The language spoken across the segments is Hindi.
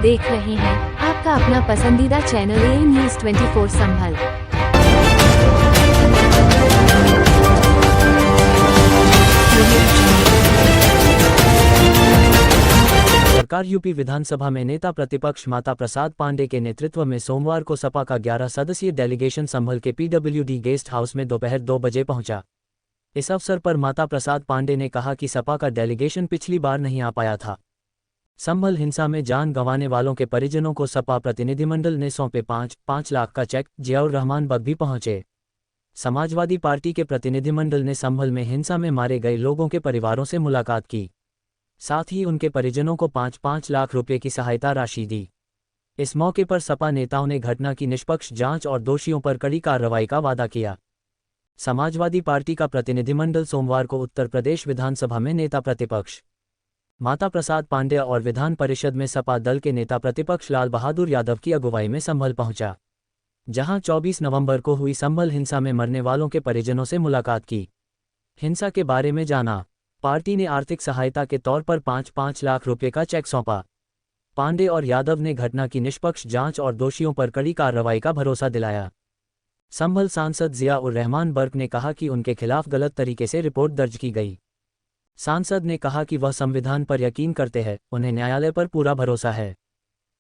देख रहे हैं आपका अपना पसंदीदा चैनल ए न्यूज़ 24 संभल। सरकार यूपी विधानसभा में नेता प्रतिपक्ष माता प्रसाद पांडे के नेतृत्व में सोमवार को सपा का 11 सदस्यीय डेलीगेशन संभल के पीडब्ल्यूडी गेस्ट हाउस में दोपहर 2 बजे पहुंचा। इस अवसर पर माता प्रसाद पांडे ने कहा कि सपा का डेलीगेशन पिछली बार नहीं आ पाया था। संभल हिंसा में जान गंवाने वालों के परिजनों को सपा प्रतिनिधिमंडल ने सौंपे 5 लाख का चेक। जियाउर रहमान बग भी पहुंचे। समाजवादी पार्टी के प्रतिनिधिमंडल ने संभल में हिंसा में मारे गए लोगों के परिवारों से मुलाकात की, साथ ही उनके परिजनों को 5 लाख रुपए की सहायता राशि दी। इस मौके पर सपा नेताओं ने घटना की निष्पक्ष जांच और दोषियों पर कड़ी कार्रवाई का वादा किया। समाजवादी पार्टी का प्रतिनिधिमंडल सोमवार को उत्तर प्रदेश विधानसभा में नेता प्रतिपक्ष माता प्रसाद पांडे और विधान परिषद में सपा दल के नेता प्रतिपक्ष लाल बहादुर यादव की अगुवाई में संभल पहुंचा, जहां 24 नवंबर को हुई संभल हिंसा में मरने वालों के परिजनों से मुलाकात की, हिंसा के बारे में जाना। पार्टी ने आर्थिक सहायता के तौर पर 5 लाख रुपए का चेक सौंपा। पांडे और यादव ने घटना की निष्पक्ष जांच और दोषियों पर कड़ी कार्रवाई का भरोसा दिलाया। संभल सांसद जियाउर रहमान बर्क ने कहा कि उनके खिलाफ गलत तरीके से रिपोर्ट दर्ज की गई। सांसद ने कहा कि वह संविधान पर यकीन करते हैं, उन्हें न्यायालय पर पूरा भरोसा है।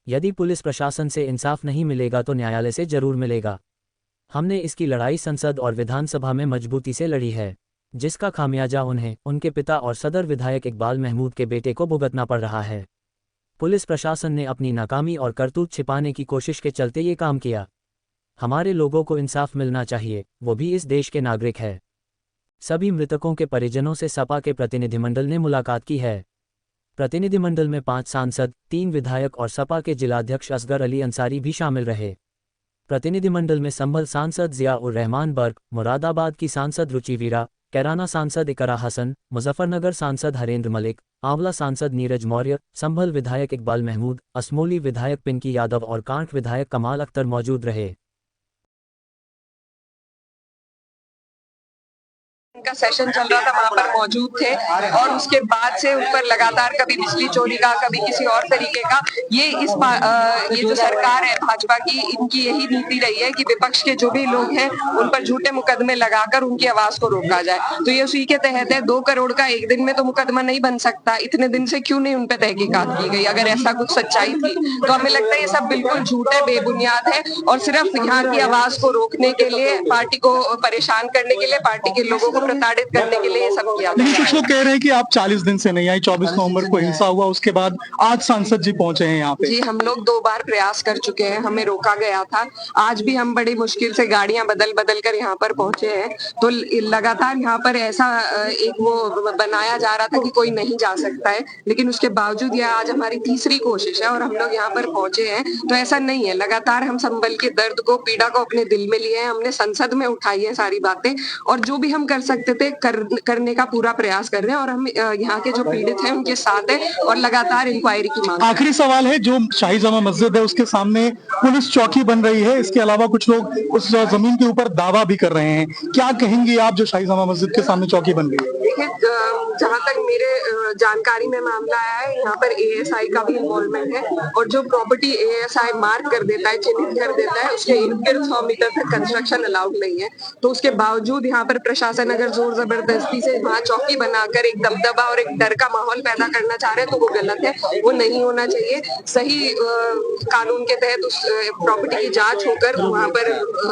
यदि पुलिस प्रशासन से इंसाफ नहीं मिलेगा तो न्यायालय से जरूर मिलेगा। हमने इसकी लड़ाई संसद और विधानसभा में मजबूती से लड़ी है, जिसका खामियाजा उन्हें, उनके पिता और सदर विधायक इकबाल महमूद के बेटे को भुगतना पड़ रहा है। पुलिस प्रशासन ने अपनी नाकामी और करतूत छिपाने की कोशिश के चलते ये काम किया। हमारे लोगों को इंसाफ मिलना चाहिए, वो भी इस देश के नागरिक है। सभी मृतकों के परिजनों से सपा के प्रतिनिधिमंडल ने मुलाकात की है। प्रतिनिधिमंडल में 5 सांसद, 3 विधायक और सपा के जिलाध्यक्ष असगर अली अंसारी भी शामिल रहे। प्रतिनिधिमंडल में संभल सांसद जियाउर रहमान बर्क, मुरादाबाद की सांसद रुचि वीरा, कैराना सांसद इकरा हसन, मुजफ्फरनगर सांसद हरेंद्र मलिक, आंवला सांसद नीरज मौर्य, संभल विधायक इकबाल महमूद, असमोली विधायक पिंकी यादव और कांठ विधायक कमाल अख्तर मौजूद रहे। उनका सेशन चल रहा था, वहां पर मौजूद थे और उसके बाद से उन पर लगातार कभी बिजली चोरी का, कभी किसी और तरीके का, ये जो सरकार है भाजपा की, इनकी यही नीति रही है कि विपक्ष के जो भी लोग हैं उन पर झूठे मुकदमे लगाकर उनकी आवाज को रोका जाए। तो ये उसी के तहत है। 2 करोड़ का एक दिन में तो मुकदमा नहीं बन सकता। इतने दिन से क्यों नहीं उन पर तहकीकात की गई? अगर ऐसा कुछ सच्चाई थी तो हमें लगता है ये सब बिल्कुल झूठ है, बेबुनियाद है और सिर्फ यहाँ की आवाज को रोकने के लिए, पार्टी को परेशान करने के लिए, पार्टी के लोगों को प्रताड़ित करने के लिए ये सब किया जा रहा है। कुछ लोग कह रहे हैं कि आप 40 दिन से नहीं आई, 24 नवंबर को हिंसा हुआ, उसके बाद आज सांसद जी पहुंचे हैं यहाँ पे। जी, हम लोग 2 बार प्रयास कर चुके हैं, हमें रोका गया था। आज भी हम बड़ी मुश्किल से गाड़ियां बदल कर यहाँ पर पहुंचे हैं। तो लगातार यहाँ पर ऐसा एक वो बनाया जा रहा था कि कोई नहीं जा सकता है, लेकिन उसके बावजूद यह आज हमारी तीसरी कोशिश है और हम लोग यहाँ पर पहुंचे हैं। तो ऐसा नहीं है, लगातार हम संभल के दर्द को, पीड़ा को अपने दिल में लिए हैं। हमने संसद में उठाई है सारी बातें और जो भी हम कर सकते थे करने का पूरा प्रयास कर रहे हैं और हम यहाँ के जो पीड़ित हैं उनके साथ है और लगातार इंक्वायरी की मांग। आखिरी सवाल है, जो शाही जामा मस्जिद है उसके सामने पुलिस चौकी बन रही है, इसके अलावा कुछ लोग उस जमीन के ऊपर दावा भी कर रहे हैं, क्या कहेंगी आप जो शाही जामा मस्जिद के सामने चौकी बन गई है? देखिए, जहाँ तक मेरे जानकारी में मामला आया है, यहाँ पर एएसआई का भी इन्वॉल्वमेंट है और जो प्रॉपर्टी एएसआई मार्क कर देता है, चिन्हित कर देता है, उसके इर्द-गिर्द 100 मीटर तक कंस्ट्रक्शन अलाउड नहीं है। तो उसके बावजूद यहाँ पर प्रशासन अगर जोर जबरदस्ती से वहाँ चौकी बनाकर एक दबदबा और एक डर का माहौल पैदा करना चाह रहे हैं तो वो गलत है, वो नहीं होना चाहिए। सही कानून के तहत उस प्रॉपर्टी की जांच होकर वहाँ पर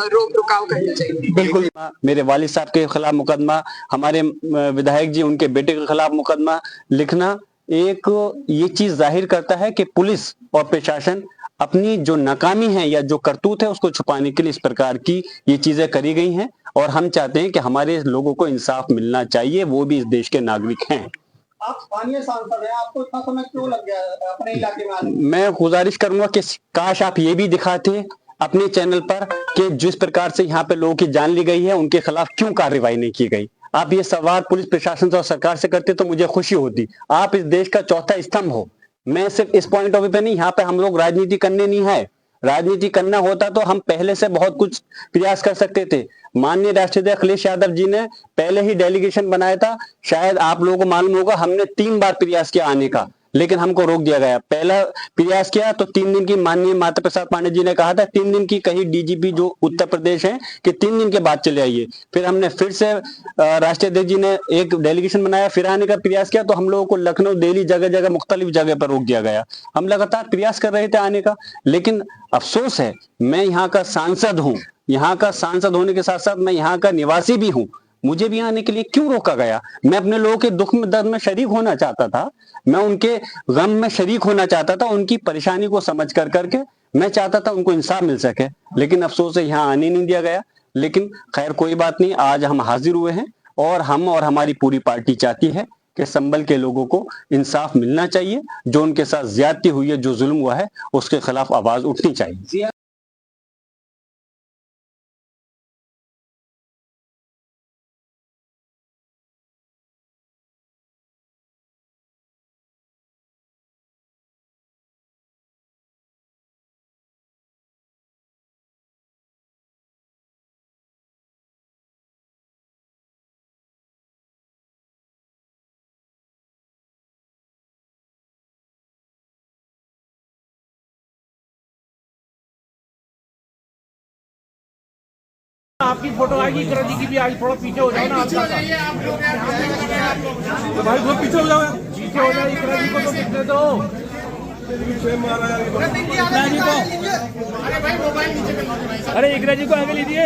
रोक रुकाव करनी चाहिए। बिल्कुल। मेरे वालिद साहब के खिलाफ मुकदमा, हमारे विधायक जी उनके बेटे के खिलाफ मुकदमा लिखना एक ये चीज जाहिर करता है कि पुलिस और प्रशासन अपनी जो नाकामी है या जो करतूत है उसको छुपाने के लिए इस प्रकार की ये चीजें करी गई हैं और हम चाहते हैं कि हमारे लोगों को इंसाफ मिलना चाहिए, वो भी इस देश के नागरिक हैं। आप स्थानीय सांसद हैं, आपको इतना समय क्यों लग गया अपने इलाके में? मैं गुजारिश करूंगा कि काश आप ये भी दिखाते अपने चैनल पर कि जिस प्रकार से यहाँ पे लोगों की जान ली गई है उनके खिलाफ क्यों कार्रवाई नहीं की गई। आप ये सवाल पुलिस प्रशासन और सरकार से करते तो मुझे खुशी होती। आप इस देश का चौथा स्तंभ हो। मैं सिर्फ इस पॉइंट ऑफ व्यू पे नहीं, यहाँ पे हम लोग राजनीति करने नहीं है। राजनीति करना होता तो हम पहले से बहुत कुछ प्रयास कर सकते थे। माननीय राष्ट्रीय अखिलेश यादव जी ने पहले ही डेलीगेशन बनाया था, शायद आप लोगों को मालूम होगा, हमने 3 बार प्रयास किया आने का, लेकिन हमको रोक दिया गया। पहला प्रयास किया तो 3 दिन की, माननीय माता प्रसाद पांडे जी ने कहा था 3 दिन की, कहीं डीजीपी जो उत्तर प्रदेश है कि 3 दिन के बाद चले आइए। फिर हमने फिर से राष्ट्रीय अध्यक्ष जी ने एक डेलीगेशन बनाया, फिर आने का प्रयास किया तो हम लोगों को लखनऊ, दिल्ली, जगह जगह मुख्तलिफ जगह पर रोक दिया गया। हम लगातार प्रयास कर रहे थे आने का, लेकिन अफसोस है मैं यहाँ का सांसद हूँ, यहाँ का सांसद होने के साथ साथ मैं यहाँ का निवासी भी हूँ। मुझे भी आने के लिए क्यों रोका गया? मैं अपने लोगों के दुख में, दर्द में शरीक होना चाहता था, मैं उनके गम में शरीक होना चाहता था, उनकी परेशानी को समझ कर करके मैं चाहता था उनको इंसाफ मिल सके, लेकिन अफसोस है यहाँ आने नहीं दिया गया। लेकिन खैर कोई बात नहीं, आज हम हाजिर हुए हैं और हम और हमारी पूरी पार्टी चाहती है कि संभल के लोगों को इंसाफ मिलना चाहिए। जो उनके साथ ज्यादती हुई है, जो जुल्म हुआ है, उसके खिलाफ आवाज उठनी चाहिए। आपकी फोटो आएगी, करण जी की भी आएगी। थोड़ा पीछे हो जाओ ना आप, तो भाई बहुत पीछे हो जाओ, पीछे हो जाओ, करण जी को तो दिखने दो। अरे इकरा जी को आगे लीजिए।